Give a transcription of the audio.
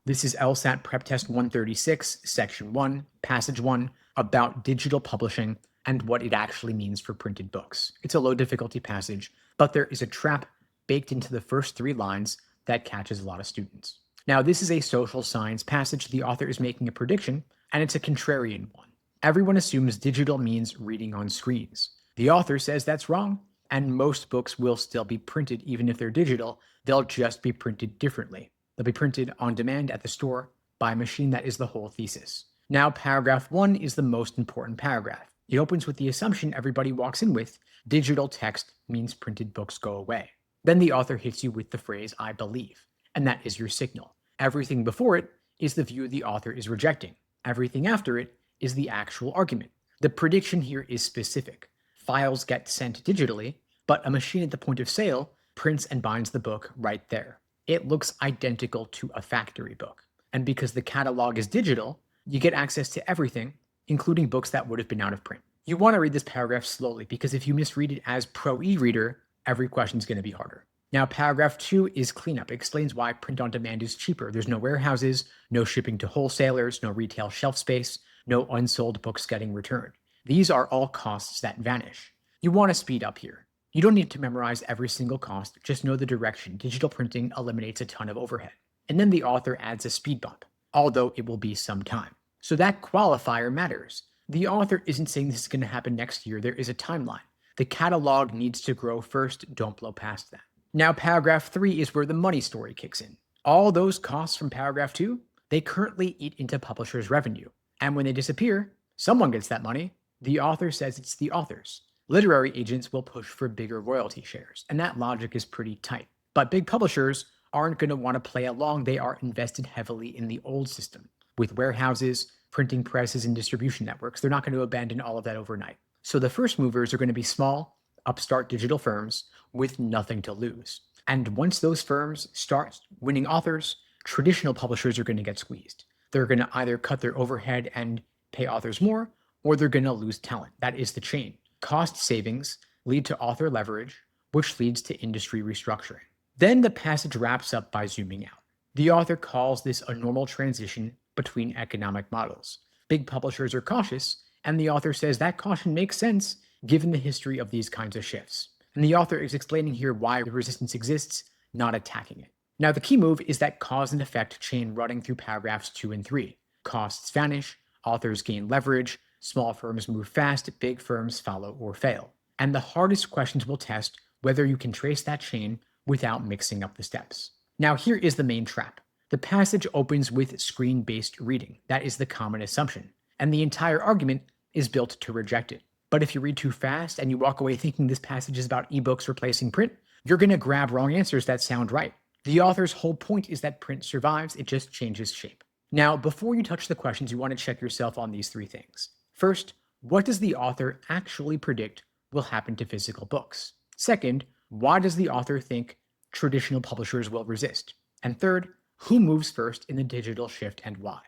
This is LSAT PrepTest 136, Section 1, Passage 1, about digital publishing and what it actually means for printed books. It's a low difficulty passage, but there is a trap baked into the first 3 lines that catches a lot of students. Now, this is a social science passage. The author is making a prediction, and it's a contrarian one. Everyone assumes digital means reading on screens. The author says that's wrong, and most books will still be printed even if they're digital. They'll just be printed differently. They'll be printed on demand at the store by a machine. That is the whole thesis. Now, paragraph 1 is the most important paragraph. It opens with the assumption everybody walks in with: digital text means printed books go away. Then the author hits you with the phrase, "I believe," and that is your signal. Everything before it is the view the author is rejecting. Everything after it is the actual argument. The prediction here is specific. Files get sent digitally, but a machine at the point of sale prints and binds the book right there. It looks identical to a factory book. And because the catalog is digital, you get access to everything, including books that would have been out of print. You want to read this paragraph slowly because if you misread it as pro e-reader, every question is going to be harder. Now, paragraph 2 is cleanup. It explains why print on demand is cheaper. There's no warehouses, no shipping to wholesalers, no retail shelf space, no unsold books getting returned. These are all costs that vanish. You want to speed up here. You don't need to memorize every single cost, just know the direction. Digital printing eliminates a ton of overhead. And then the author adds a speed bump, although it will be some time. So that qualifier matters. The author isn't saying this is going to happen next year. There is a timeline. The catalog needs to grow first. Don't blow past that. Now, paragraph 3 is where the money story kicks in. All those costs from paragraph 2, they currently eat into publishers' revenue. And when they disappear, someone gets that money. The author says it's the authors. Literary agents will push for bigger royalty shares, and that logic is pretty tight. But big publishers aren't going to want to play along. They are invested heavily in the old system with warehouses, printing presses, and distribution networks. They're not going to abandon all of that overnight. So the first movers are going to be small, upstart digital firms with nothing to lose. And once those firms start winning authors, traditional publishers are going to get squeezed. They're going to either cut their overhead and pay authors more, or they're going to lose talent. That is the chain. Cost savings lead to author leverage, which leads to industry restructuring. Then the passage wraps up by zooming out. The author calls this a normal transition between economic models. Big publishers are cautious, and the author says that caution makes sense given the history of these kinds of shifts. And the author is explaining here why the resistance exists, not attacking it. Now, the key move is that cause and effect chain running through paragraphs 2 and 3. Costs vanish, authors gain leverage, small firms move fast, big firms follow or fail. And the hardest questions will test whether you can trace that chain without mixing up the steps. Now, here is the main trap. The passage opens with screen-based reading. That is the common assumption. And the entire argument is built to reject it. But if you read too fast and you walk away thinking this passage is about ebooks replacing print, you're going to grab wrong answers that sound right. The author's whole point is that print survives, it just changes shape. Now, before you touch the questions, you want to check yourself on these 3 things. First, what does the author actually predict will happen to physical books? Second, why does the author think traditional publishers will resist? And third, who moves first in the digital shift and why?